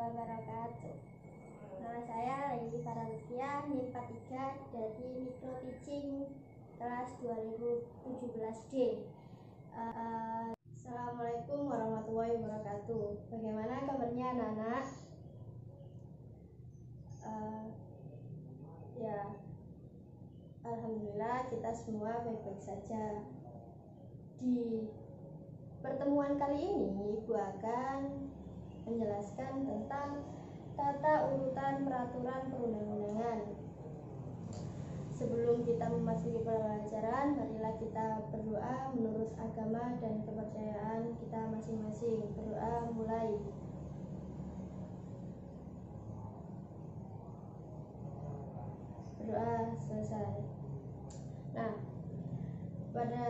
wabarakatuh. Nama saya Lady Faralitia, NIM 43 dari Micro Teaching kelas 2017D. Assalamualaikum warahmatullahi wabarakatuh. Bagaimana kabarnya anak-anak? Ya, alhamdulillah kita semua baik-baik saja. Di pertemuan kali ini Ibu akan menjelaskan tentang tata urutan peraturan perundang-undangan. Sebelum kita memasuki pelajaran, marilah kita berdoa menurut agama dan kepercayaan kita masing-masing. Berdoa mulai. Berdoa selesai. Nah, pada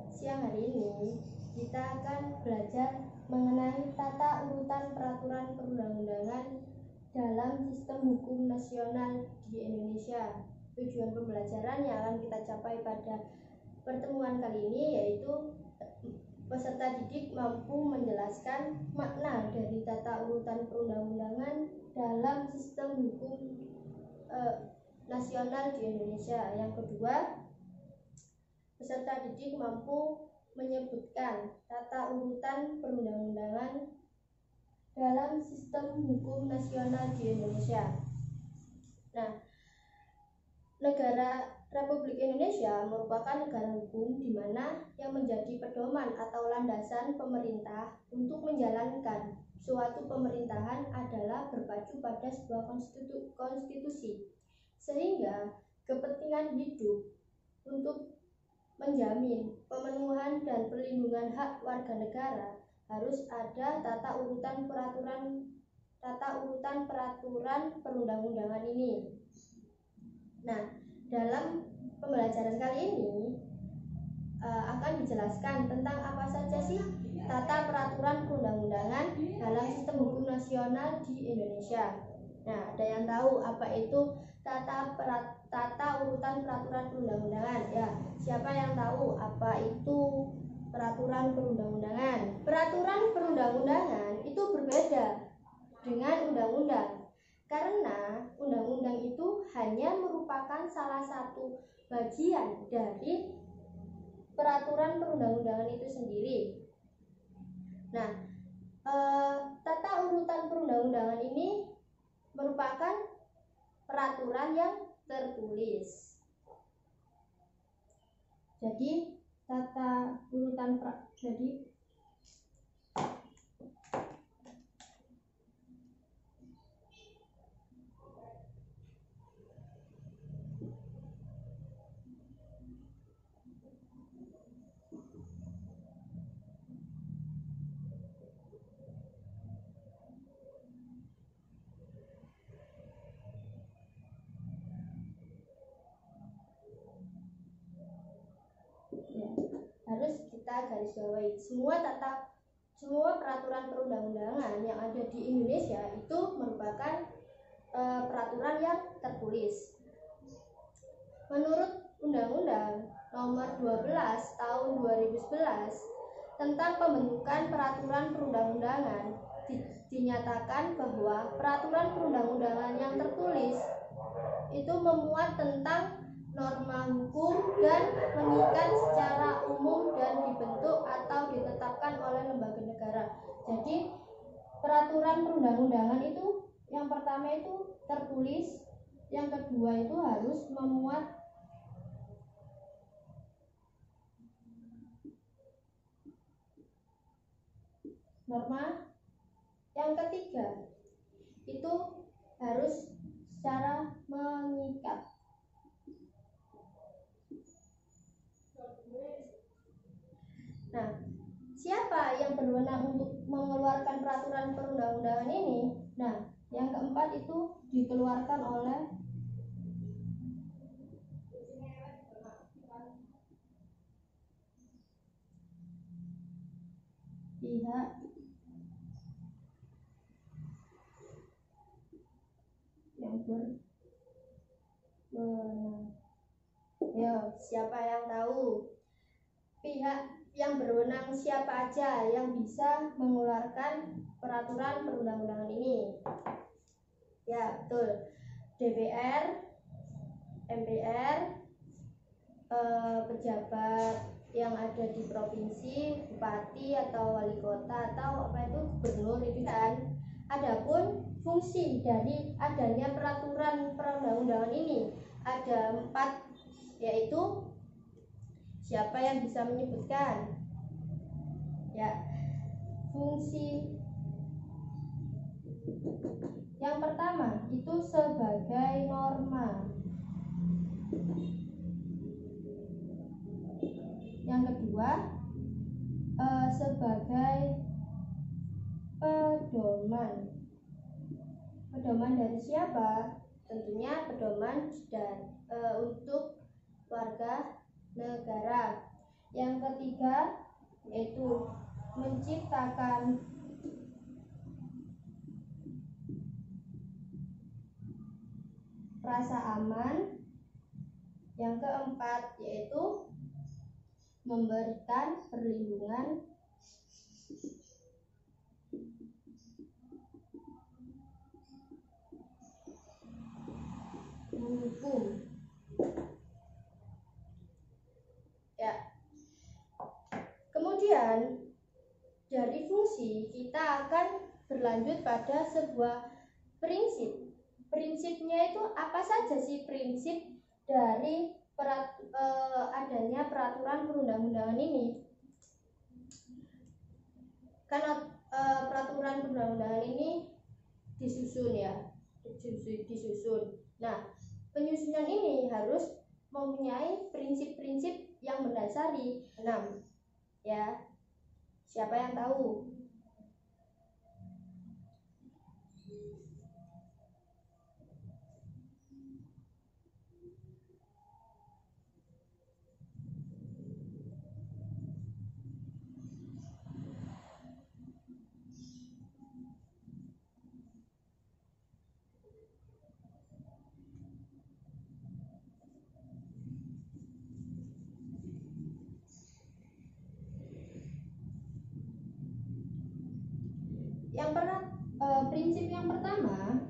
siang hari ini kita akan belajar mengenai tata urutan peraturan perundang-undangan dalam sistem hukum nasional di Indonesia. Tujuan pembelajaran yang akan kita capai pada pertemuan kali ini yaitu peserta didik mampu menjelaskan makna dari tata urutan perundang-undangan dalam sistem hukum nasional di Indonesia. Yang kedua, peserta didik mampu menyebutkan tata urutan perundang-undangan dalam sistem hukum nasional di Indonesia. Nah, negara Republik Indonesia merupakan negara hukum di mana yang menjadi pedoman atau landasan pemerintah untuk menjalankan suatu pemerintahan adalah berpacu pada sebuah konstitusi, sehingga kepentingan hidup untuk menjamin pemenuhan dan perlindungan hak warga negara harus ada tata urutan peraturan perundang-undangan ini. Nah, dalam pembelajaran kali ini akan dijelaskan tentang apa saja sih tata peraturan perundang-undangan dalam sistem hukum nasional di Indonesia. Nah, ada yang tahu apa itu tata urutan peraturan perundang-undangan? Ya, siapa yang tahu apa itu peraturan perundang-undangan? Peraturan perundang-undangan itu berbeda dengan undang-undang, karena undang-undang itu hanya merupakan salah satu bagian dari peraturan perundang-undangan itu sendiri. Nah, tata urutan perundang-undangan ini merupakan peraturan yang tertulis. Jadi tata urutan harus kita garis bawahi. Semua peraturan perundang-undangan yang ada di Indonesia itu merupakan peraturan yang tertulis. Menurut Undang-Undang Nomor 12 Tahun 2011 tentang pembentukan peraturan perundang-undangan, dinyatakan bahwa peraturan perundang-undangan yang tertulis itu memuat tentang norma hukum dan mengikat secara umum dan dibentuk atau ditetapkan oleh lembaga negara. Jadi peraturan perundang-undangan itu yang pertama itu tertulis, yang kedua itu harus memuat norma, yang ketiga itu harus secara mengikat. Nah, siapa yang berwenang untuk mengeluarkan peraturan perundang-undangan ini? Nah, yang keempat itu dikeluarkan oleh pihak yang berwenang. Ya, siapa yang tahu? Pihak yang berwenang siapa aja yang bisa mengeluarkan peraturan perundang-undangan ini? Ya, betul. DPR, MPR, pejabat yang ada di provinsi, bupati atau wali kota atau apa itu gubernur itu kan. Adapun fungsi dari adanya peraturan perundang-undangan ini ada 4, yaitu siapa yang bisa menyebutkan? Ya, fungsi yang pertama itu sebagai norma. Yang kedua sebagai pedoman. Pedoman dari siapa? Tentunya pedoman dan untuk warga negara. Yang ketiga yaitu menciptakan rasa aman. Yang keempat yaitu memberikan perlindungan hukum. Ya. Kemudian dari fungsi kita akan berlanjut pada sebuah prinsip. Prinsipnya itu apa saja sih prinsip dari adanya peraturan perundang-undangan ini? Karena peraturan perundang-undangan ini disusun ya, disusun. Nah, penyusunan ini harus mempunyai prinsip-prinsip yang mendasari 6. Ya, siapa yang tahu? Prinsip yang pertama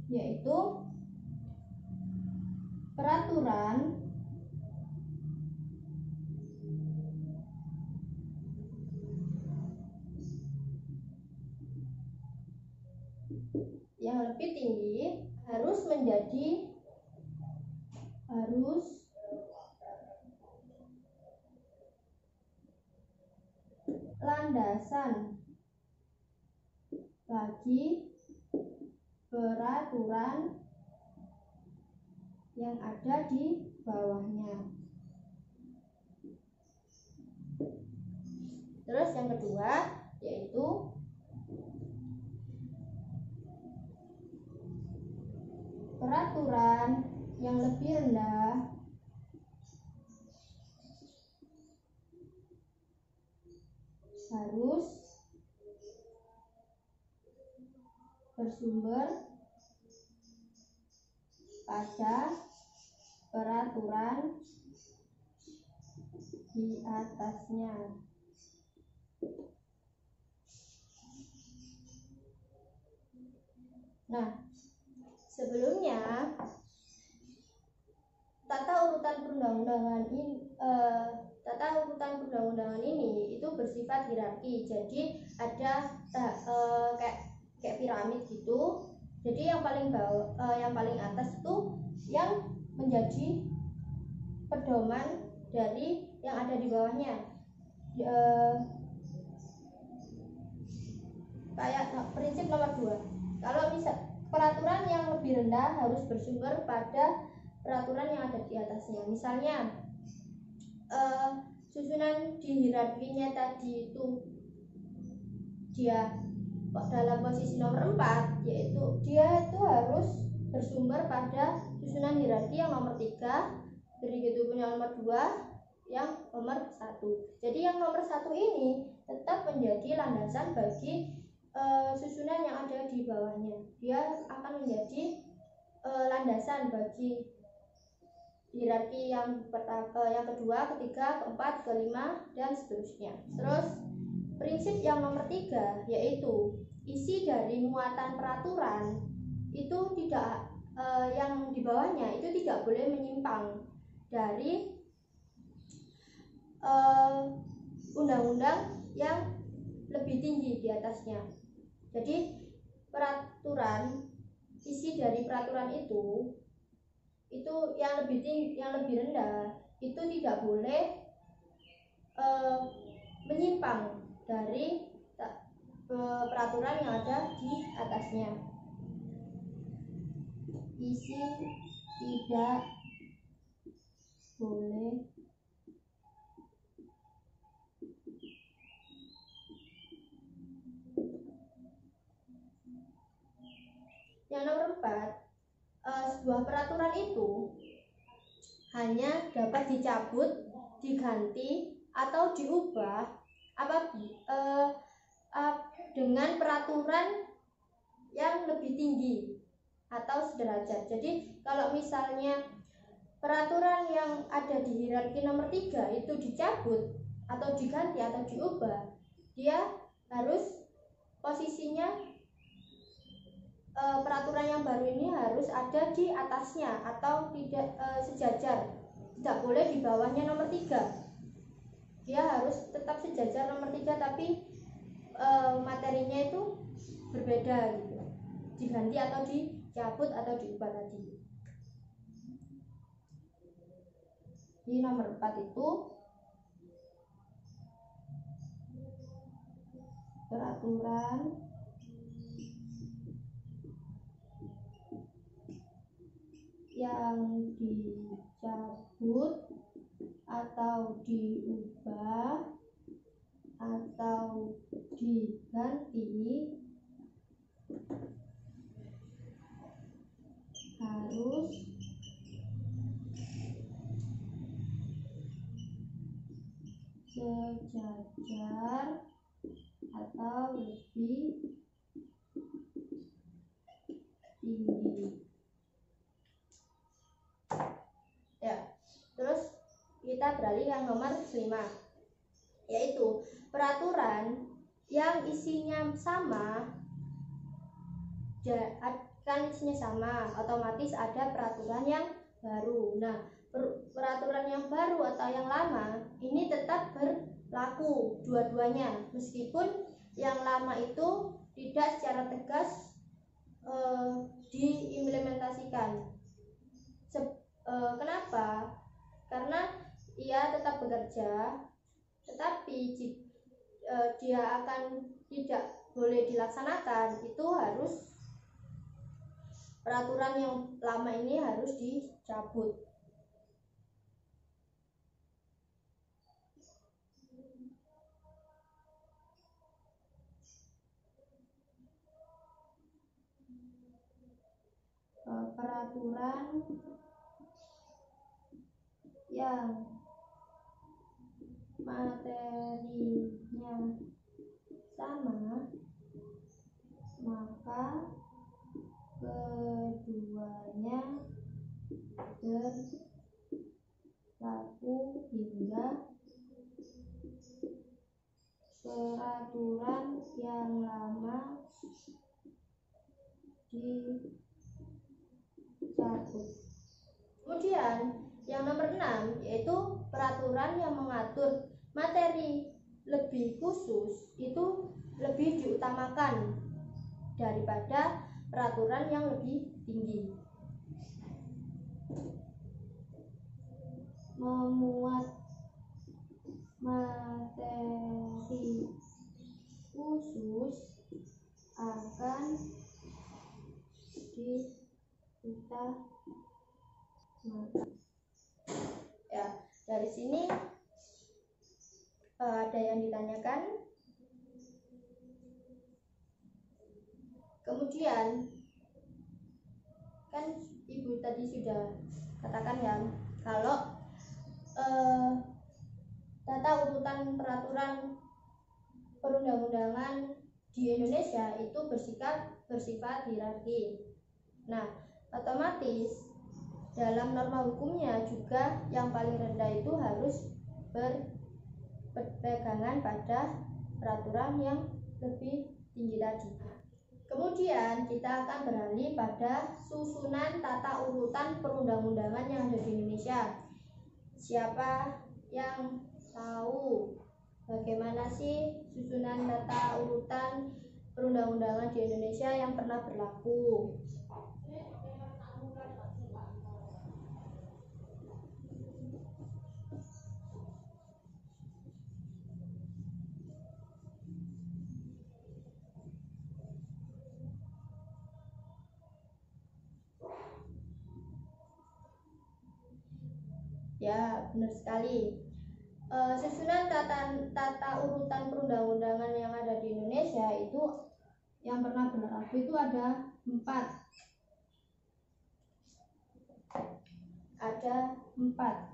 yaitu peraturan yang lebih tinggi harus landasan bagi peraturan yang ada di bawahnya. Terus yang kedua yaitu peraturan yang lebih rendah harus bersumber pada peraturan di atasnya. Nah, sebelumnya tata urutan perundang-undangan ini itu bersifat hierarki. Jadi ada kayak piramid gitu. Jadi yang paling atas itu yang menjadi pedoman dari yang ada di bawahnya. Kayak prinsip nomor 2. Kalau misal peraturan yang lebih rendah harus bersumber pada peraturan yang ada di atasnya. Misalnya susunan di hierarkinya tadi itu dia dalam posisi nomor 4, yaitu dia itu harus bersumber pada susunan hierarki yang nomor 3, begitu pun yang nomor 2, yang nomor 1. Jadi yang nomor 1 ini tetap menjadi landasan bagi susunan yang ada di bawahnya. Dia akan menjadi landasan bagi hierarki yang kedua, ketiga, keempat, kelima, dan seterusnya. Terus prinsip yang nomor 3 yaitu isi dari muatan peraturan itu tidak yang di bawahnya itu tidak boleh menyimpang dari undang-undang yang lebih tinggi di atasnya. Jadi isi dari peraturan itu yang lebih tinggi, yang lebih rendah itu tidak boleh menyimpang dari peraturan yang ada di atasnya. Isi tidak boleh yang nomor 4, sebuah peraturan itu hanya dapat dicabut, diganti, atau diubah dengan peraturan yang lebih tinggi atau sederajat. Jadi kalau misalnya peraturan yang ada di hierarki nomor 3 itu dicabut atau diganti atau diubah, dia harus posisinya peraturan yang baru ini harus ada di atasnya atau tidak sejajar, tidak boleh di bawahnya nomor 3. Dia harus tetap sejajar nomor 3 tapi materinya itu berbeda gitu, diganti atau dicabut atau diubah tadi. Di nomor 4 itu peraturan yang dicabut atau diubah atau diganti harus sejajar atau lebih tinggi. Ya, terus kita beralih yang nomor 5, yaitu peraturan yang isinya sama, kan isinya sama, otomatis ada peraturan yang baru. Nah, peraturan yang baru atau yang lama ini tetap berlaku dua-duanya, meskipun yang lama itu tidak secara tegas diimplementasikan. Kenapa? Karena ia tetap bekerja, tetapi dia akan tidak boleh dilaksanakan, itu harus peraturan yang lama ini harus dicabut. Peraturan yang materinya sama, maka keduanya berlaku hingga peraturan yang lama dicabut. Kemudian yang nomor 6 yaitu peraturan yang mengatur materi lebih khusus itu lebih diutamakan daripada peraturan yang lebih tinggi. Memuat materi khusus akan diutamakan. Ya, dari sini ada yang ditanyakan. Kemudian kan Ibu tadi sudah katakan ya, kalau tata urutan peraturan perundang-undangan di Indonesia itu bersifat hierarki. Nah, otomatis dalam norma hukumnya juga yang paling rendah itu harus berpegangan pada peraturan yang lebih tinggi tadi. Kemudian kita akan beralih pada susunan tata urutan perundang-undangan yang ada di Indonesia. Siapa yang tahu bagaimana sih susunan tata urutan perundang-undangan di Indonesia yang pernah berlaku? Ya, benar sekali. Susunan tata urutan perundang-undangan yang ada di Indonesia itu yang pernah berlaku itu ada 4. Ada 4.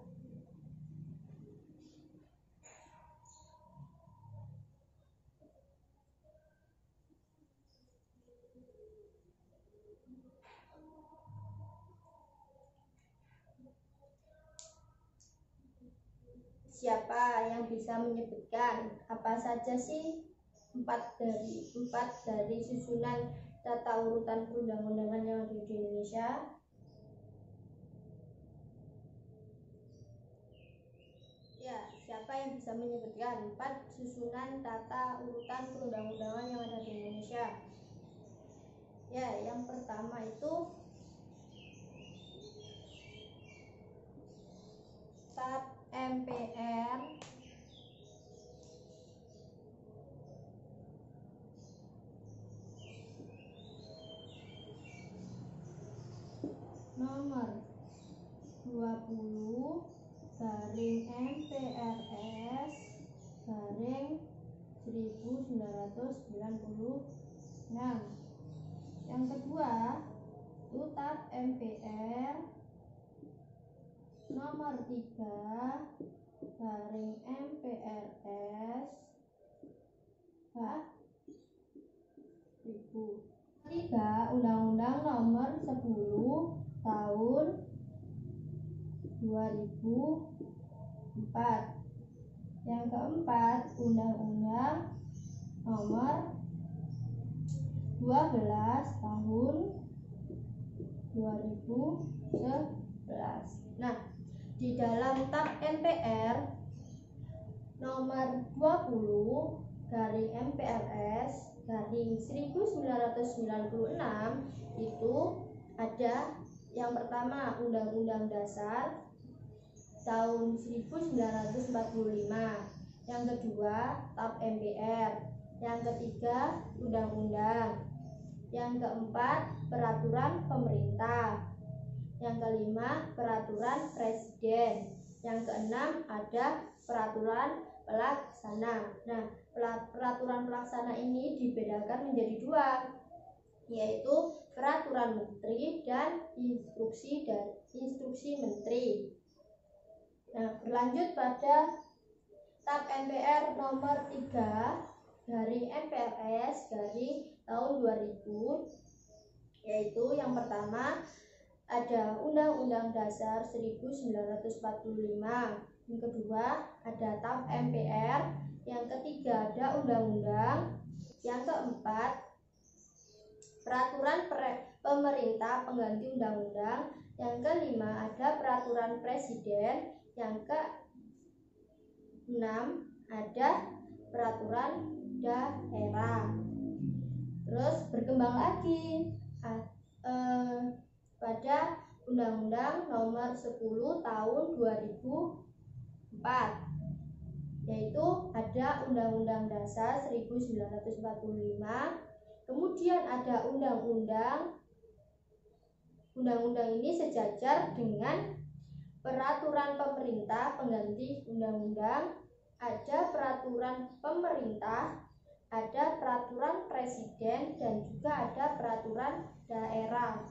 Siapa yang bisa menyebutkan apa saja sih 4 dari susunan tata urutan perundang-undangan yang ada di Indonesia? Ya, siapa yang bisa menyebutkan 4 susunan tata urutan perundang-undangan yang ada di Indonesia? Ya, yang pertama itu TAP MPR nomor 20 garing MPRS garing 1996. Yang kedua itu TAP MPR nomor 3 garing MPRS 1000. Ketiga, Undang-Undang nomor 10 tahun 2004. Yang keempat, Undang-Undang nomor 12 tahun 2011. Nah, di dalam TAP MPR nomor 20 garing MPRS garing 1996 itu ada yang pertama Undang-Undang Dasar tahun 1945, yang kedua TAP MPR, yang ketiga Undang-Undang, yang keempat Peraturan Pemerintah, yang kelima Peraturan Presiden, yang keenam ada Peraturan Pelaksana. Nah, peraturan pelaksana ini dibedakan menjadi 2, yaitu Peraturan Menteri dan Instruksi Menteri. Nah, berlanjut pada TAP MPR nomor 3 garing MPRS garing tahun 2000, yaitu yang pertama ada Undang-Undang Dasar 1945, yang kedua ada TAP MPR, yang ketiga ada Undang-Undang, yang keempat Peraturan Pemerintah pengganti Undang-Undang, yang kelima ada Peraturan Presiden, yang keenam ada Peraturan Daerah. Terus berkembang lagi pada Undang-Undang nomor 10 tahun 2004, yaitu ada Undang-Undang Dasar 1945, kemudian ada Undang-Undang ini sejajar dengan Peraturan Pemerintah pengganti Undang-Undang, ada Peraturan Pemerintah, ada Peraturan Presiden, dan juga ada Peraturan Daerah.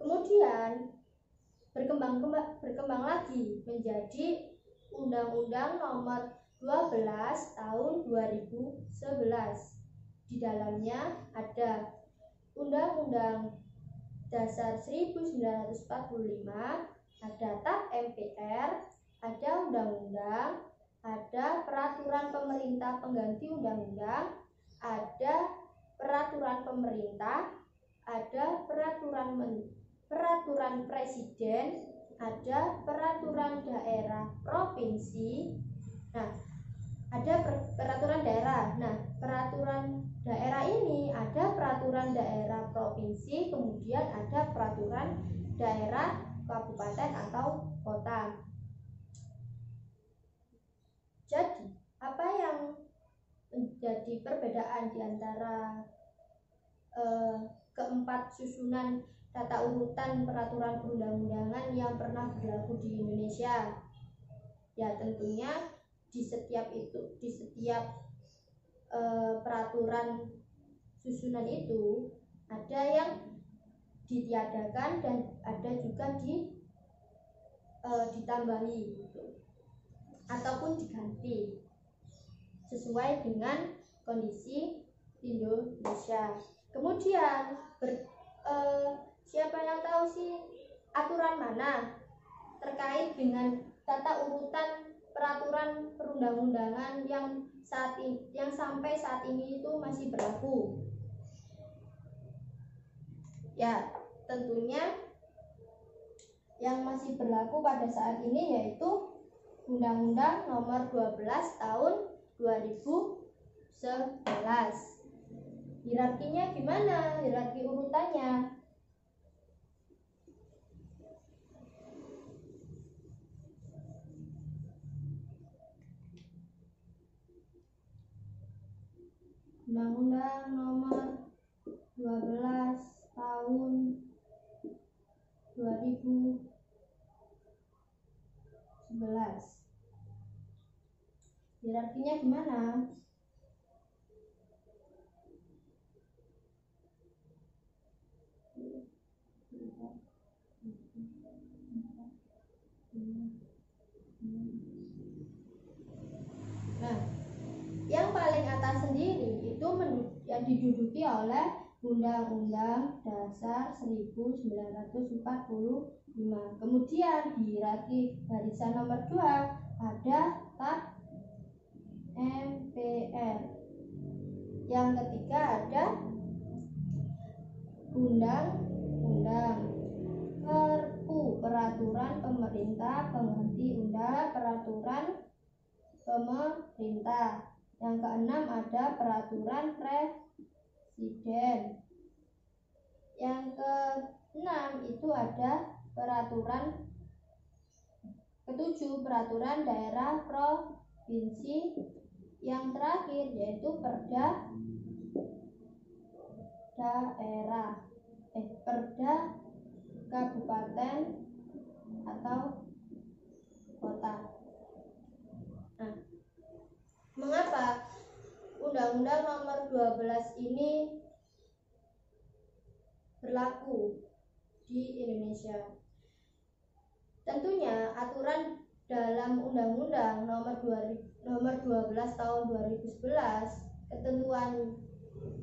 Kemudian berkembang lagi menjadi Undang-Undang nomor 12 tahun 2011. Di dalamnya ada Undang-Undang Dasar 1945, ada TAP MPR, ada undang-undang, ada peraturan pemerintah pengganti undang-undang, ada peraturan pemerintah, ada peraturan presiden, ada peraturan daerah provinsi. Nah, ada peraturan daerah. Nah, peraturan daerah ini ada peraturan daerah provinsi, kemudian ada peraturan daerah kabupaten atau kota. Jadi, apa yang menjadi perbedaan di antara keempat susunan tata urutan peraturan perundang-undangan yang pernah berlaku di Indonesia? Ya, tentunya di setiap peraturan susunan itu ada yang ditiadakan dan ada juga ditambahi gitu, ataupun diganti sesuai dengan kondisi Indonesia. Kemudian siapa yang tahu sih aturan mana terkait dengan tata urutan peraturan perundang-undangan yang sampai saat ini itu masih berlaku? Ya, tentunya yang masih berlaku pada saat ini yaitu Undang-Undang Nomor 12 Tahun 2011. Hierarkinya gimana? Hierarki urutannya. Undang-Undang Nomor 12 Tahun 2011. Hierarkinya gimana? Nah, yang paling atas sendiri itu yang diduduki oleh Undang-Undang Dasar 1945. Kemudian di hierarki barisan nomor 2 ada TAP MPR. Yang ketiga ada Undang-Undang, Perpu, peraturan pemerintah pengganti peraturan pemerintah. Yang keenam ada peraturan presiden. Yang keenam itu ada ketujuh peraturan daerah provinsi. Yang terakhir yaitu perda kabupaten atau kota. Nah, mengapa Undang-Undang Nomor 12 ini berlaku di Indonesia? Tentunya aturan dalam Undang-Undang Nomor 12 Tahun 2011,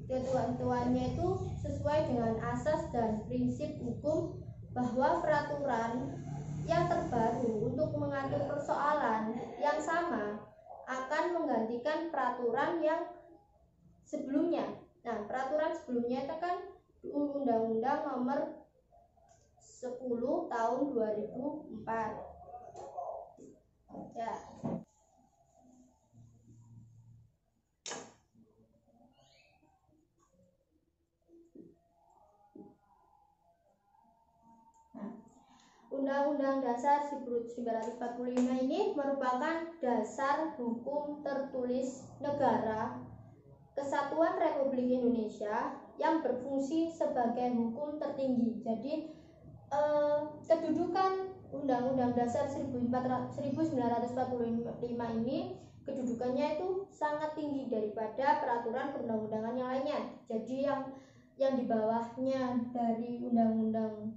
ketentuannya itu sesuai dengan asas dan prinsip hukum bahwa peraturan yang terbaru untuk mengatur persoalan yang sama akan menggantikan peraturan yang sebelumnya. Nah, peraturan sebelumnya itu kan Undang-Undang Nomor 10 Tahun 2004. Ya. Undang-Undang Dasar 1945 ini merupakan dasar hukum tertulis negara Kesatuan Republik Indonesia yang berfungsi sebagai hukum tertinggi. Jadi kedudukan Undang-Undang Dasar 1945 ini kedudukannya itu sangat tinggi daripada peraturan perundang-undangan yang lainnya. Jadi yang di bawahnya dari Undang-Undang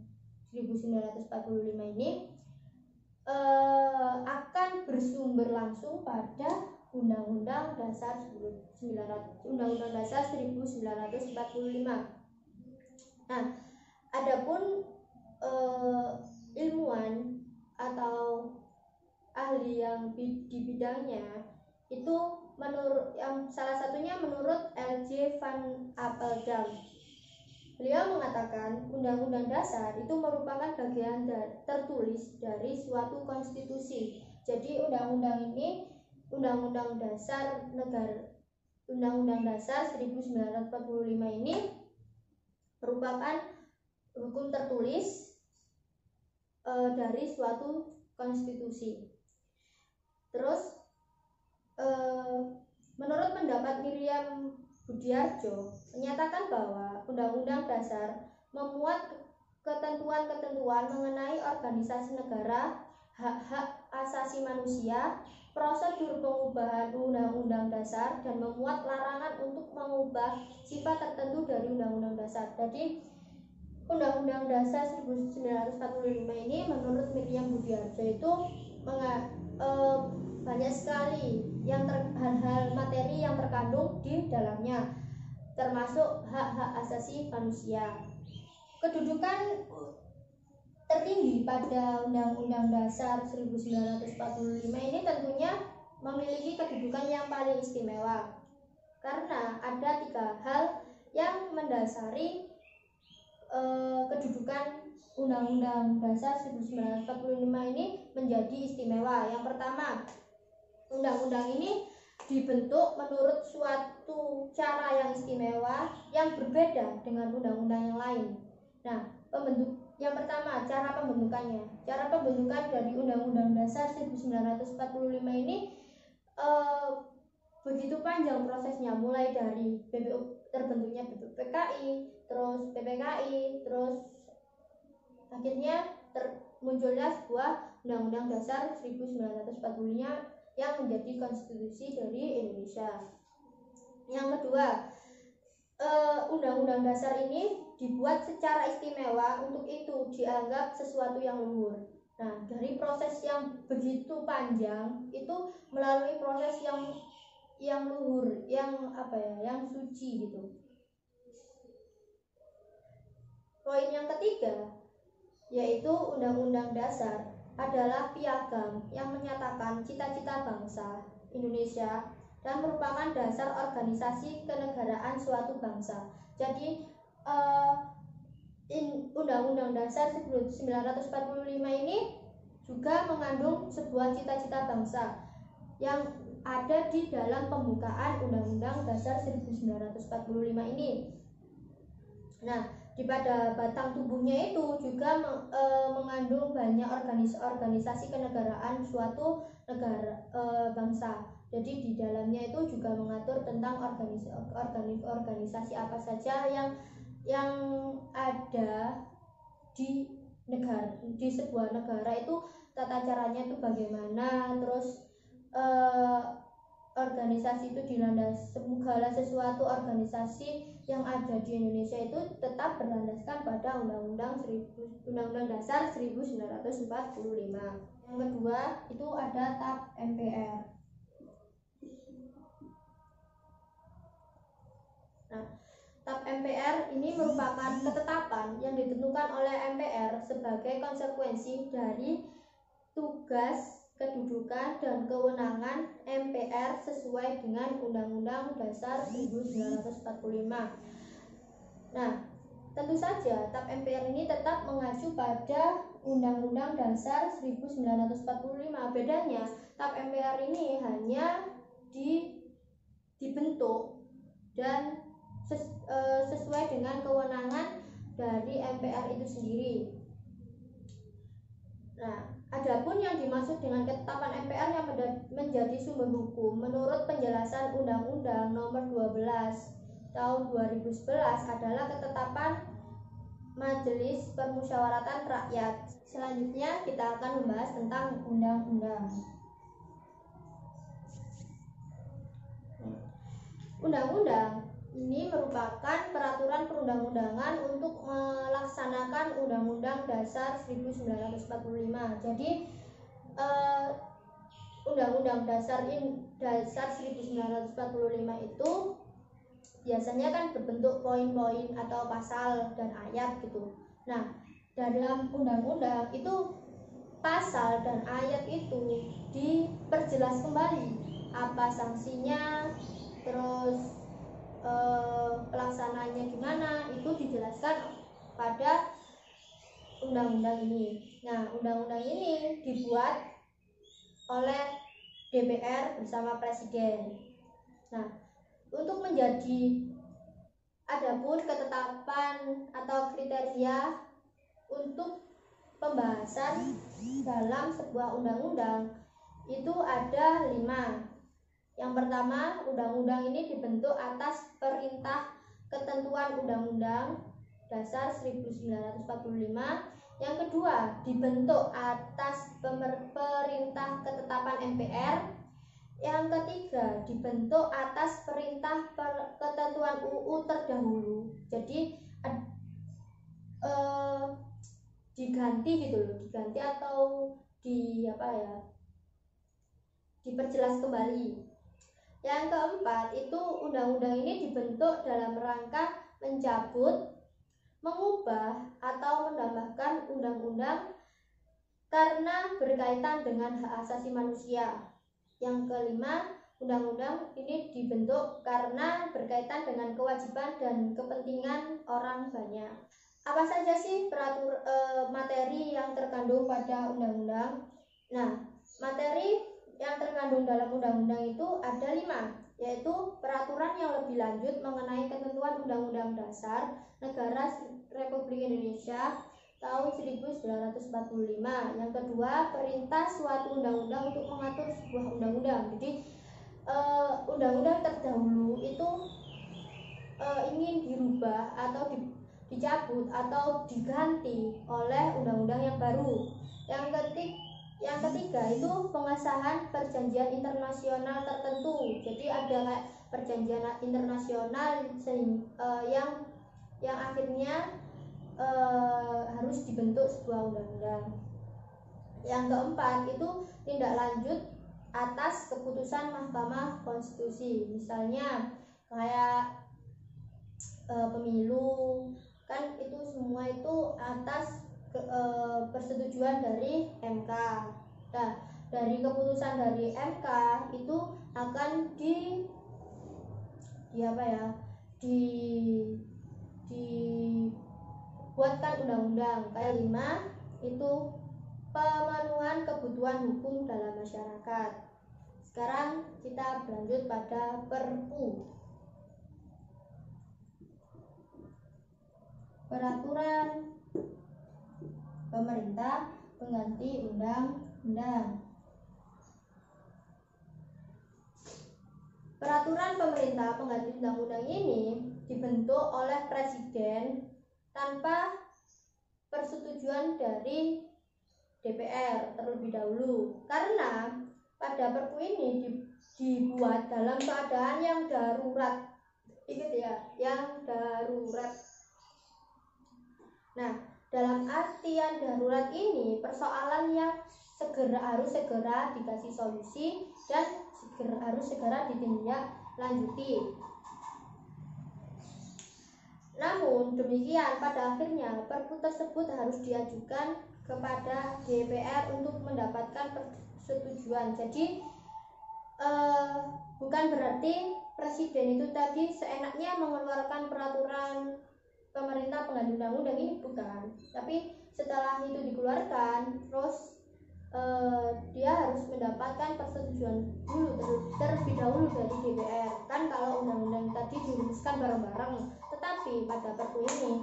1945 ini akan bersumber langsung pada Undang-Undang Dasar 1945. Nah, adapun ilmuwan atau ahli yang di bidangnya itu salah satunya menurut L.J. van Appeldaam. Beliau mengatakan Undang-Undang Dasar itu merupakan bagian tertulis dari suatu konstitusi. Jadi Undang-Undang ini, Undang-Undang Dasar 1945 ini merupakan hukum tertulis dari suatu konstitusi. Terus menurut pendapat Miriam Budiarjo menyatakan bahwa Undang-Undang Dasar memuat ketentuan-ketentuan mengenai organisasi negara, hak-hak asasi manusia, prosedur pengubahan Undang-Undang Dasar, dan memuat larangan untuk mengubah sifat tertentu dari Undang-Undang Dasar. Jadi Undang-Undang Dasar 1945 ini menurut Miriam Budiarjo itu banyak sekali hal-hal materi yang terkandung di dalamnya, termasuk hak-hak asasi manusia. Kedudukan tertinggi pada Undang-Undang Dasar 1945 ini tentunya memiliki kedudukan yang paling istimewa, karena ada 3 hal yang mendasari kedudukan Undang-Undang Dasar 1945 ini menjadi istimewa. Yang pertama, undang-undang ini dibentuk menurut suatu cara yang istimewa yang berbeda dengan undang-undang yang lain. Nah, yang pertama, cara pembentukannya. Cara pembentukan dari Undang-Undang Dasar 1945 ini begitu panjang prosesnya, mulai dari terbentuknya BPPKI, terus PPKI, terus akhirnya munculnya sebuah Undang-Undang Dasar 1945 yang menjadi konstitusi dari Indonesia. Yang kedua, Undang-Undang Dasar ini dibuat secara istimewa, untuk itu dianggap sesuatu yang luhur. Nah, dari proses yang begitu panjang itu melalui proses yang luhur, yang suci gitu. Poin yang ketiga, yaitu Undang-Undang Dasar adalah piagam yang menyatakan cita-cita bangsa Indonesia dan merupakan dasar organisasi kenegaraan suatu bangsa. Jadi Undang-Undang Dasar 1945 ini juga mengandung sebuah cita-cita bangsa yang ada di dalam pembukaan Undang-Undang Dasar 1945 ini. Nah, pada batang tubuhnya itu juga mengandung banyak organisasi kenegaraan suatu negara bangsa. Jadi di dalamnya itu juga mengatur tentang organisasi apa saja yang ada di sebuah negara itu, tata caranya itu bagaimana, terus organisasi itu dilandasi, segala sesuatu organisasi yang ada di Indonesia itu tetap berlandaskan pada Undang-Undang Dasar 1945. Yang kedua itu ada TAP MPR. Nah, TAP MPR ini merupakan ketetapan yang ditentukan oleh MPR sebagai konsekuensi dari tugas, kedudukan, dan kewenangan MPR sesuai dengan Undang-Undang Dasar 1945. Nah, tentu saja TAP MPR ini tetap mengacu pada Undang-Undang Dasar 1945. Bedanya, TAP MPR ini hanya dibentuk dan sesuai dengan kewenangan dari MPR itu sendiri. Nah, adapun yang dimaksud dengan ketetapan MPR yang menjadi sumber hukum menurut penjelasan Undang-Undang Nomor 12 Tahun 2011 adalah ketetapan Majelis Permusyawaratan Rakyat. Selanjutnya kita akan membahas tentang undang-undang. Undang-undang ini merupakan peraturan perundang-undangan untuk melaksanakan Undang-Undang Dasar 1945. Jadi Undang-Undang Dasar 1945 itu biasanya kan berbentuk poin-poin atau pasal dan ayat gitu. Nah, dalam undang-undang itu pasal dan ayat itu diperjelas kembali apa sanksinya, terus pelaksanaannya gimana, itu dijelaskan pada undang-undang ini. Nah, undang-undang ini dibuat oleh DPR bersama Presiden. Nah, untuk menjadi adapun ketetapan atau kriteria untuk pembahasan dalam sebuah undang-undang itu ada 5. Yang pertama, undang-undang ini dibentuk atas perintah ketentuan Undang-Undang Dasar 1945. Yang kedua, dibentuk atas perintah ketetapan MPR. Yang ketiga, dibentuk atas perintah ketentuan UU terdahulu. Jadi diganti gitu loh, diganti atau diperjelas kembali. Yang keempat, itu undang-undang ini dibentuk dalam rangka mencabut, mengubah, atau menambahkan undang-undang karena berkaitan dengan hak asasi manusia. Yang kelima, undang-undang ini dibentuk karena berkaitan dengan kewajiban dan kepentingan orang banyak. Apa saja sih materi yang terkandung pada undang-undang? Nah, materi yang terkandung dalam undang-undang itu ada 5, yaitu peraturan yang lebih lanjut mengenai ketentuan Undang-Undang Dasar Negara Republik Indonesia tahun 1945. Yang kedua, perintah suatu undang-undang untuk mengatur sebuah undang-undang. Jadi undang-undang terdahulu itu ingin dirubah atau dicabut atau diganti oleh undang-undang yang baru. Yang ketiga itu pengesahan perjanjian internasional tertentu. Jadi ada kayak perjanjian internasional yang akhirnya harus dibentuk sebuah undang-undang. Yang keempat itu tindak lanjut atas keputusan Mahkamah Konstitusi. Misalnya kayak pemilu, kan itu semua itu atas persetujuan dari MK. Nah, dari keputusan dari MK itu akan dibuatkan undang-undang. Kayak 5 itu pemenuhan kebutuhan hukum dalam masyarakat. Sekarang kita berlanjut pada Perpu. Peraturan pemerintah pengganti undang-undang. Peraturan pemerintah pengganti undang-undang ini dibentuk oleh Presiden tanpa persetujuan dari DPR terlebih dahulu, karena pada Perpu ini dibuat dalam keadaan yang darurat. Ingat ya, yang darurat. Nah, dalam artian darurat ini persoalan yang harus segera dikasih solusi dan harus segera ditindaklanjuti. Namun demikian, pada akhirnya Perpu tersebut harus diajukan kepada DPR untuk mendapatkan persetujuan. Jadi bukan berarti Presiden itu tadi seenaknya mengeluarkan peraturan pemerintah pengganti undang-undang ini, bukan. Tapi setelah itu dikeluarkan, terus dia harus mendapatkan persetujuan terlebih dahulu dari DPR. Kan kalau undang-undang tadi dirumuskan bareng-bareng, tetapi pada Perpu ini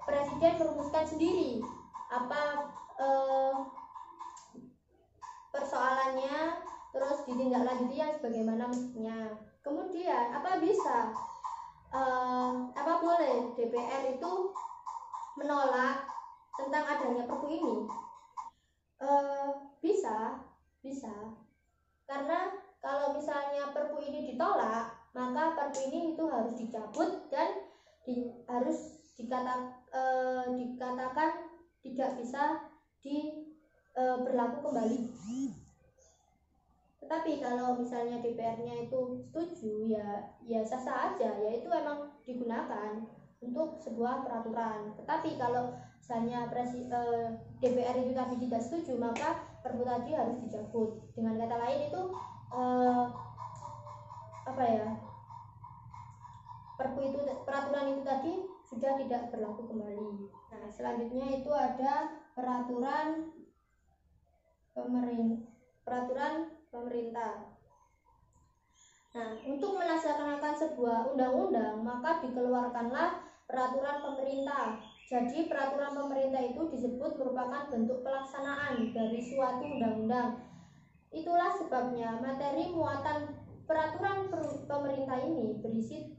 Presiden merumuskan sendiri apa persoalannya, terus ditindaklanjuti yang sebagaimana mestinya. Kemudian apa boleh DPR itu menolak tentang adanya Perpu ini? Bisa, karena kalau misalnya Perpu ini ditolak, maka Perpu ini itu harus dicabut dan harus dikatakan tidak bisa berlaku kembali. Tetapi kalau misalnya DPR-nya itu setuju, ya sah-sah aja, ya itu emang digunakan untuk sebuah peraturan. Tetapi kalau misalnya DPR itu tadi tidak setuju, maka Perpu tadi harus dicabut. Dengan kata lain itu peraturan itu tadi sudah tidak berlaku kembali. Nah, selanjutnya itu ada peraturan pemerintah. Nah, untuk melaksanakan sebuah undang-undang, maka dikeluarkanlah peraturan pemerintah. Jadi, peraturan pemerintah itu disebut merupakan bentuk pelaksanaan dari suatu undang-undang. Itulah sebabnya materi muatan peraturan pemerintah ini berisi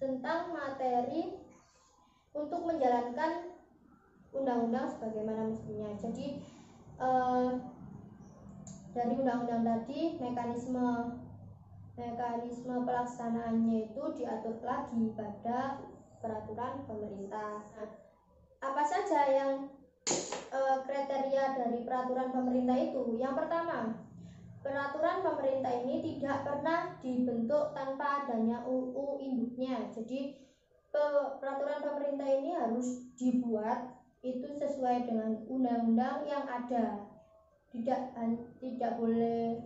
tentang materi untuk menjalankan undang-undang sebagaimana mestinya. Jadi, dari undang-undang tadi mekanisme pelaksanaannya itu diatur lagi pada peraturan pemerintah. Nah, apa saja yang kriteria dari peraturan pemerintah itu? Yang pertama, peraturan pemerintah ini tidak pernah dibentuk tanpa adanya UU induknya. Jadi peraturan pemerintah ini harus dibuat itu sesuai dengan undang-undang yang ada. Tidak boleh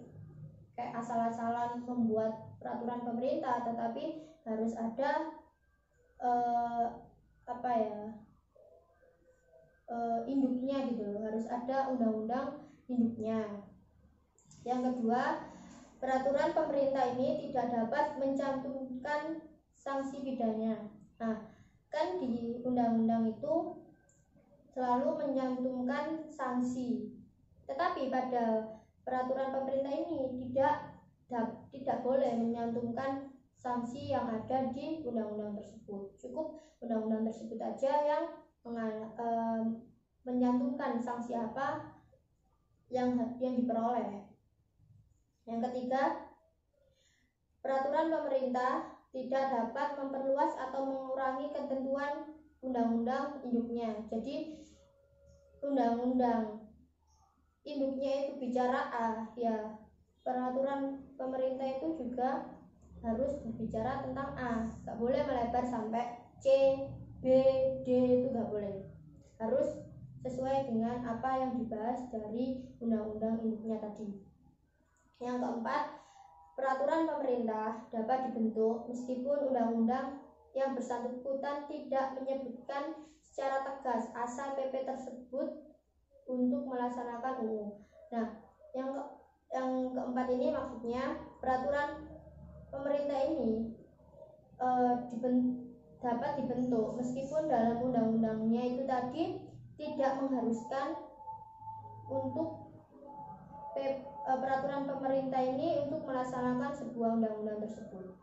kayak asal-asalan membuat peraturan pemerintah, tetapi harus ada induknya gitu, harus ada undang-undang induknya. Yang kedua, peraturan pemerintah ini tidak dapat mencantumkan sanksi pidana. Nah, kan di undang-undang itu selalu mencantumkan sanksi, tetapi pada peraturan pemerintah ini tidak boleh menyantumkan sanksi yang ada di undang-undang tersebut. Cukup undang-undang tersebut aja yang menyantumkan sanksi apa yang diperoleh. Yang ketiga, peraturan pemerintah tidak dapat memperluas atau mengurangi ketentuan undang-undang induknya. Jadi undang-undang induknya itu bicara A, ya peraturan pemerintah itu juga harus berbicara tentang A, nggak boleh melebar sampai C, B, D, itu nggak boleh. Harus sesuai dengan apa yang dibahas dari undang-undang induknya tadi. Yang keempat, peraturan pemerintah dapat dibentuk meskipun undang-undang yang bersangkutan tidak menyebutkan secara tegas asal PP tersebut untuk melaksanakan UU. Nah, yang keempat ini maksudnya peraturan pemerintah ini dapat dibentuk meskipun dalam undang-undangnya itu tadi tidak mengharuskan untuk peraturan pemerintah ini untuk melaksanakan sebuah undang-undang tersebut.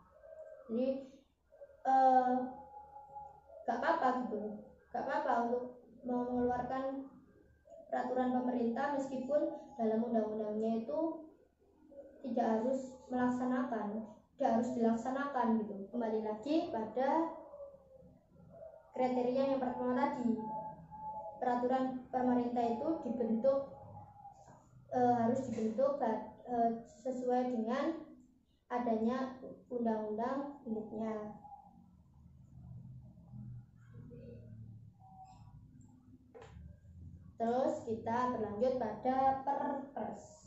Jadi gak apa-apa gitu, gak apa-apa untuk mengeluarkan peraturan pemerintah meskipun dalam undang-undangnya itu tidak harus dilaksanakan gitu. Kembali lagi pada kriteria yang pertama tadi, peraturan pemerintah itu harus dibentuk sesuai dengan adanya undang-undang induknya. Terus kita berlanjut pada Perpres.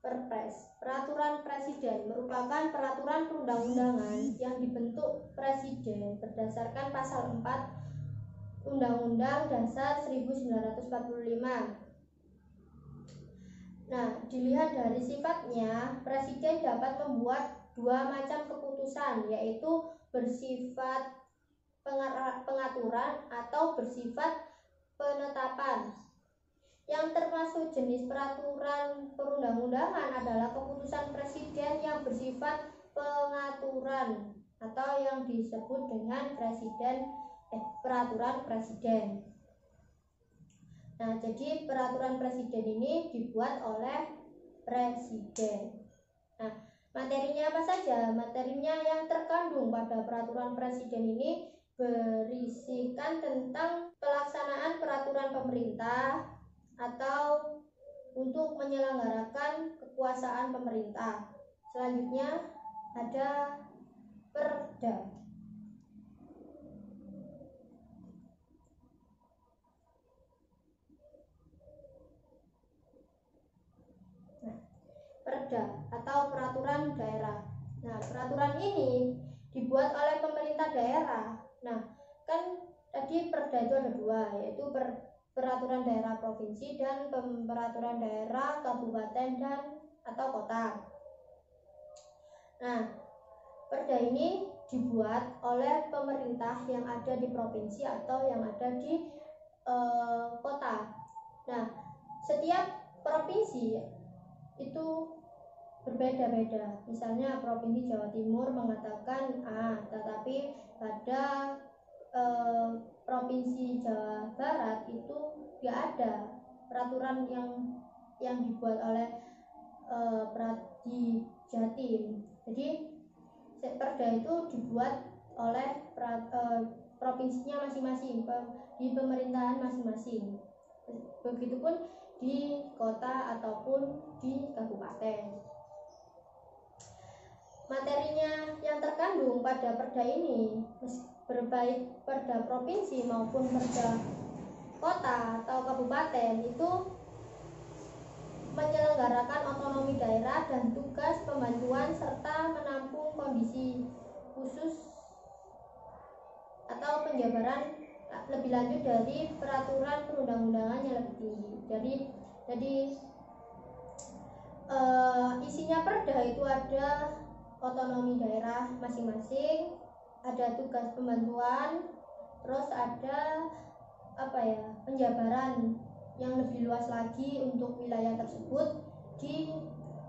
Perpres, peraturan presiden, merupakan peraturan perundang-undangan yang dibentuk presiden berdasarkan pasal 4 Undang-Undang Dasar 1945. Nah, dilihat dari sifatnya, presiden dapat membuat dua macam keputusan, yaitu bersifat pengaturan atau bersifat penetapan. Yang termasuk jenis peraturan perundang-undangan adalah keputusan presiden yang bersifat pengaturan atau yang disebut dengan peraturan presiden. Nah, jadi peraturan presiden ini dibuat oleh presiden. Nah, materinya apa saja? Materinya yang terkandung pada peraturan presiden ini berisikan tentang pelaksanaan peraturan pemerintah atau untuk menyelenggarakan kekuasaan pemerintah. Selanjutnya ada Perda. Perda atau peraturan daerah. Nah, peraturan ini dibuat oleh pemerintah daerah. Nah, kan tadi perda itu ada dua, yaitu peraturan daerah provinsi dan peraturan daerah kabupaten dan atau kota. Nah, perda ini dibuat oleh pemerintah yang ada di provinsi atau yang ada di kota. Nah, setiap provinsi itu berbeda-beda. Misalnya Provinsi Jawa Timur mengatakan A, tetapi pada Provinsi Jawa Barat itu tidak ada peraturan yang dibuat oleh di Jatim. Jadi perda itu dibuat oleh provinsinya masing-masing, di pemerintahan masing-masing. Begitupun di kota ataupun di kabupaten. Materinya yang terkandung pada perda ini, berbaik perda provinsi maupun perda kota atau kabupaten, itu menyelenggarakan otonomi daerah dan tugas pembantuan serta menampung kondisi khusus atau penjabaran lebih lanjut dari peraturan perundang-undangan yang lebih tinggi. Jadi isinya perda itu ada otonomi daerah masing-masing, ada tugas pembantuan, terus ada penjabaran yang lebih luas lagi untuk wilayah tersebut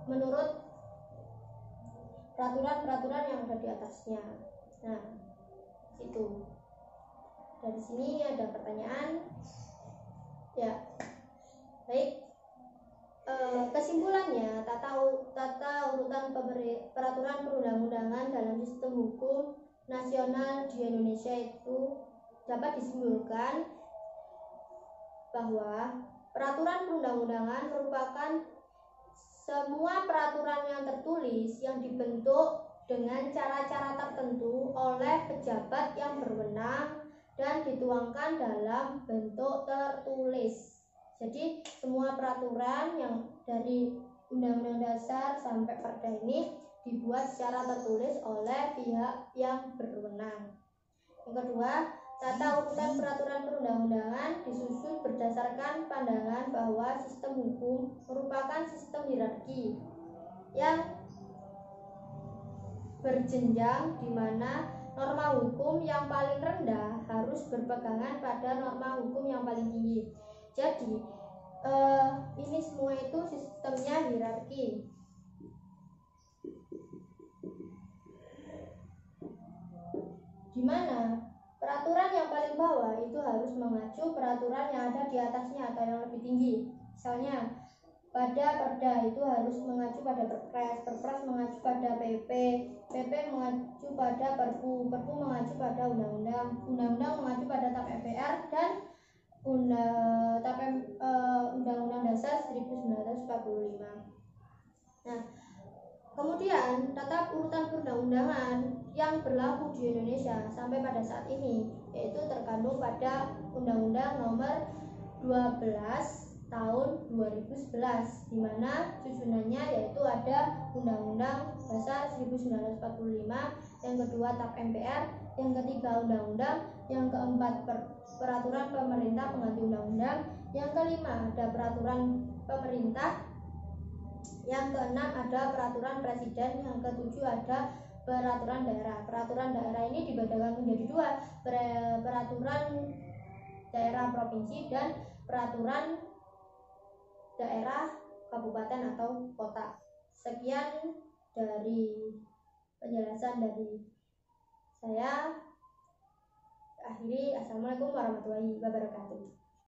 menurut peraturan-peraturan yang ada di atasnya. Nah, itu. Dari sini ada pertanyaan. Ya, baik. Kesimpulannya, tata urutan peraturan perundang-undangan dalam sistem hukum nasional di Indonesia itu dapat disimpulkan bahwa peraturan perundang-undangan merupakan semua peraturan yang tertulis yang dibentuk dengan cara-cara tertentu oleh pejabat yang berwenang dan dituangkan dalam bentuk tertulis. Jadi semua peraturan yang dari Undang-Undang Dasar sampai Perda ini dibuat secara tertulis oleh pihak yang berwenang. Yang kedua, tata urutan peraturan perundang-undangan disusun berdasarkan pandangan bahwa sistem hukum merupakan sistem hierarki yang berjenjang, di mana norma hukum yang paling rendah harus berpegangan pada norma hukum yang paling tinggi. Jadi ini semua itu sistemnya hierarki. Di mana peraturan yang paling bawah itu harus mengacu peraturan yang ada di atasnya atau yang lebih tinggi. Misalnya pada Perda itu harus mengacu pada Perpres, Perpres mengacu pada PP, PP mengacu pada Perpu, Perpu mengacu pada Undang-Undang, Undang-Undang mengacu pada TAP MPR dan Undang-Undang Dasar 1945. Nah, kemudian tata urutan perundang-undangan yang berlaku di Indonesia sampai pada saat ini yaitu terkandung pada Undang-Undang Nomor 12 tahun 2011, di mana susunannya yaitu ada Undang-Undang Dasar 1945, yang kedua TAP MPR, yang ketiga Undang-Undang, yang keempat peraturan pemerintah pengganti undang-undang, yang kelima ada peraturan pemerintah, yang keenam ada peraturan presiden, yang ketujuh ada peraturan daerah. Peraturan daerah ini dibedakan menjadi dua, peraturan daerah provinsi dan peraturan daerah kabupaten atau kota. Sekian dari penjelasan dari saya. Akhiri, assalamualaikum warahmatullahi wabarakatuh.